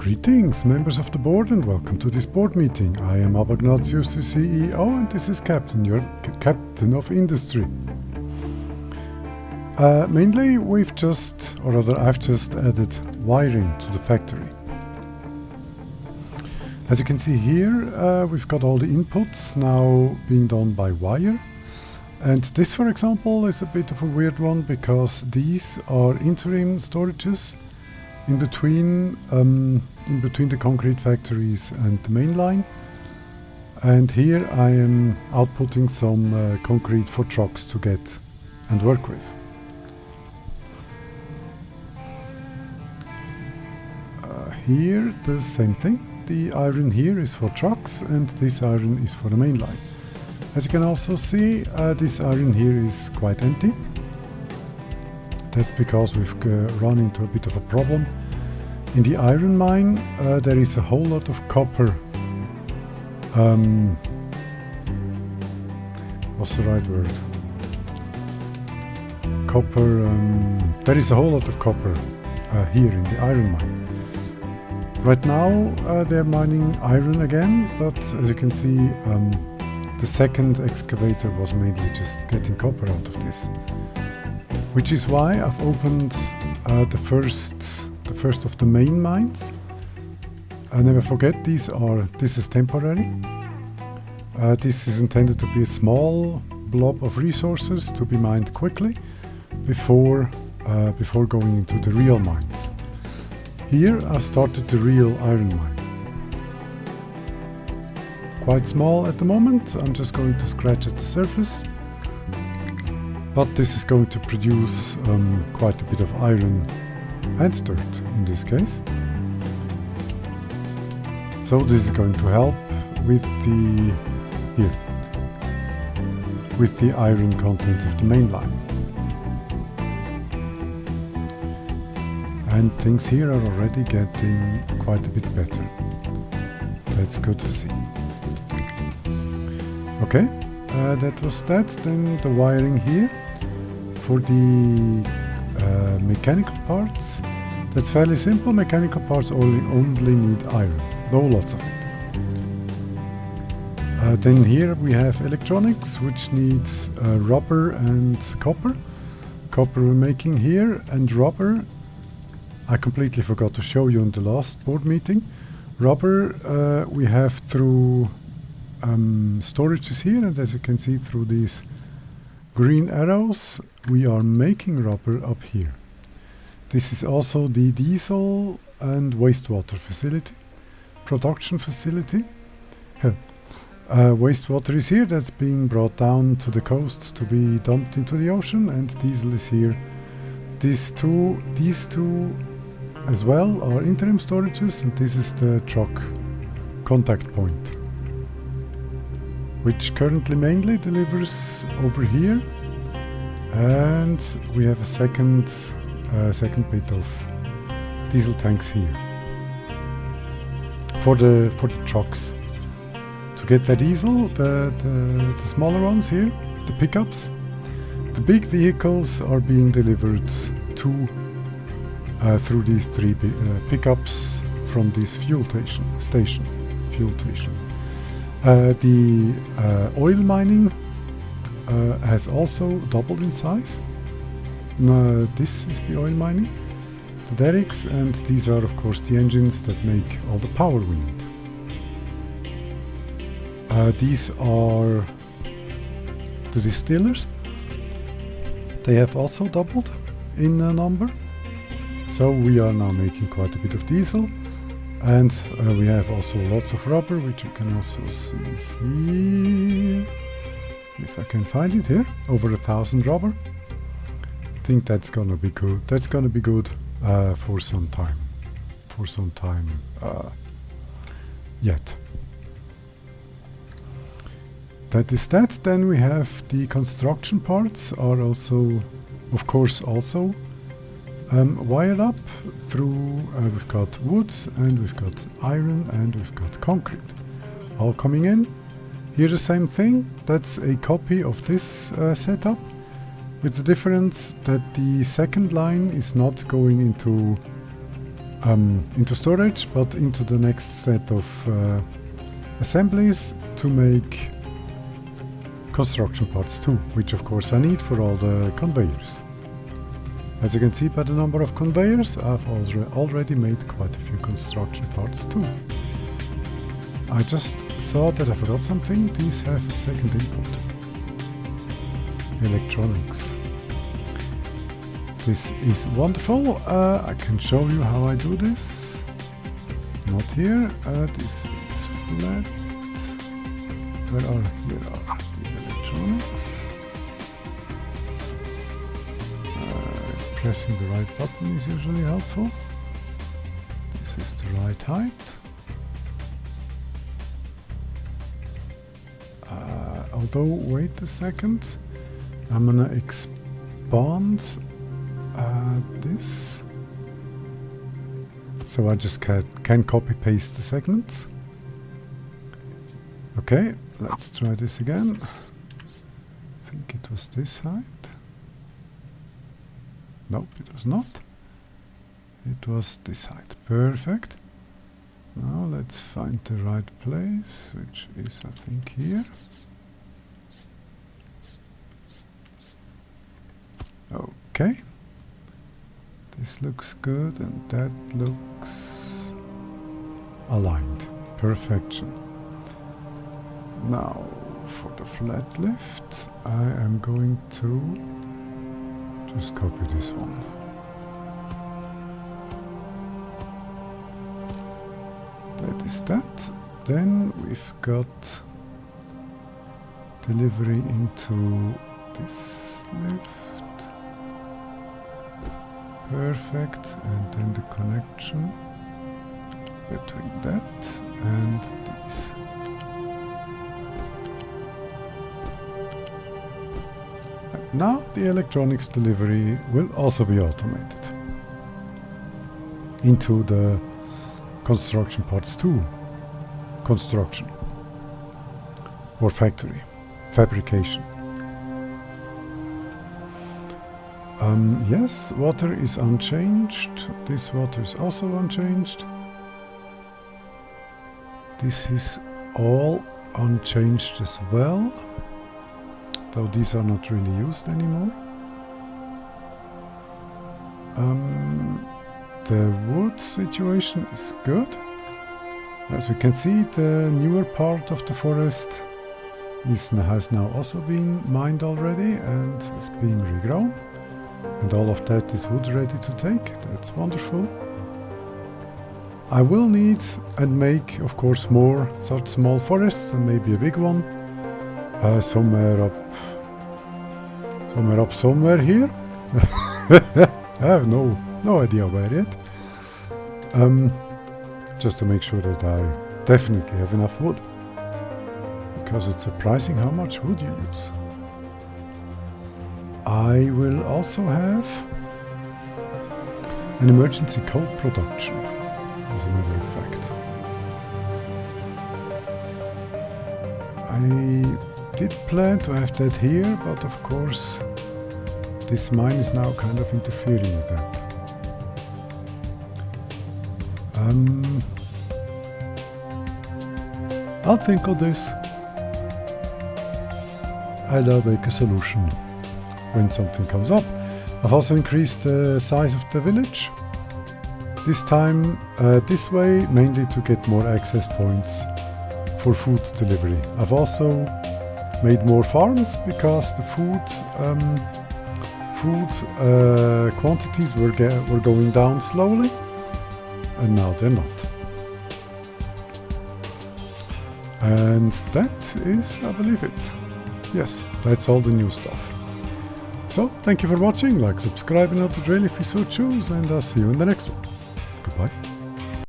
Greetings, members of the board, and welcome to this board meeting. I am Abagnatius, the CEO, and this is Captain, your Captain of Industry. Mainly, I've just added wiring to the factory. As you can see here, we've got all the inputs now being done by wire. And this, for example, is a bit of a weird one because these are interim storages in between the concrete factories and the main line. And here I am outputting some concrete for trucks to get and work with. Here the same thing. The iron here is for trucks and this iron is for the main line. As you can also see, this iron here is quite empty. That's because we've run into a bit of a problem. In the iron mine, there is a whole lot of copper. What's the right word? Copper. There is a whole lot of copper here in the iron mine. Right now, they're mining iron again, but as you can see, the second excavator was mainly just getting copper out of this. Which is why I've opened the first of the main mines. Never forget, this is temporary. This is intended to be a small blob of resources to be mined quickly before going into the real mines. Here I've started the real iron mine. Quite small at the moment, I'm just going to scratch at the surface. But this is going to produce quite a bit of iron and dirt in this case. So this is going to help with the iron contents of the main line. And things here are already getting quite a bit better. That's good to see. Okay, that was that. Then the wiring here for the mechanical parts. That's fairly simple. Mechanical parts only need iron, though lots of it. Then here we have electronics, which needs rubber and copper. Copper we're making here, and rubber I completely forgot to show you in the last board meeting. Rubber we have through storages here, and as you can see through these green arrows, we are making rubber up here. This is also the diesel and wastewater facility, production facility. Wastewater is here, that's being brought down to the coasts to be dumped into the ocean, and diesel is here. These two as well are interim storages, and this is the truck contact point, which currently mainly delivers over here, and we have a second bit of diesel tanks here for the trucks. To get the diesel, the smaller ones here, the pickups, the big vehicles are being delivered through these three pickups from this fuel station. The oil mining has also doubled in size. This is the oil mining, the derricks, and these are of course the engines that make all the power we need. These are the distillers. They have also doubled in number. So we are now making quite a bit of diesel, and we have also lots of rubber, which you can also see here. If I can find it here, over 1,000 rubber. I think that's gonna be good. That's gonna be good for some time. Yet. That is that. Then we have the construction parts are also, of course, also wired up through, we've got wood and we've got iron and we've got concrete all coming in. Here the same thing, that's a copy of this setup, with the difference that the second line is not going into into storage, but into the next set of assemblies to make construction parts too, which of course I need for all the conveyors. As you can see by the number of conveyors, I've already made quite a few construction parts too. I just saw that I forgot something. These have a second input. Electronics. This is wonderful. I can show you how I do this. Not here. This is flat. Here are the electronics. Pressing the right button is usually helpful. This is the right height. Although, wait a second. I'm gonna expand this. So I just can copy paste the segments. Okay, let's try this again. I think it was this height. Nope, it was not. It was this height. Perfect. Now let's find the right place, which is, I think, here. Okay. This looks good and that looks aligned. Perfection. Now, for the flat lift, I am going to just copy this one. That is that. Then we've got delivery into this lift. Perfect. And then the connection between that and these. Now the electronics delivery will also be automated into the construction parts 2 construction or factory fabrication. Yes, water is unchanged. This water is also unchanged. This is all unchanged as well, though these are not really used anymore. The wood situation is good. As we can see, the newer part of the forest has now also been mined already and is being regrown. And all of that is wood ready to take. That's wonderful. I will need and make, of course, more such small forests and maybe a big one. Somewhere here. I have no idea where yet. Just to make sure that I definitely have enough wood. Because it's surprising how much wood you use. I will also have an emergency coal production, as a matter of fact. I did plan to have that here, but of course this mine is now kind of interfering with that. I'll think of this and I'll make a solution when something comes up. I've also increased the size of the village. This time this way, mainly to get more access points for food delivery. I've also made more farms because the food quantities were going down slowly, and now they're not. And that is, I believe it. Yes, that's all the new stuff. So, thank you for watching, like, subscribe and note the drill if you so choose, and I'll see you in the next one. Goodbye.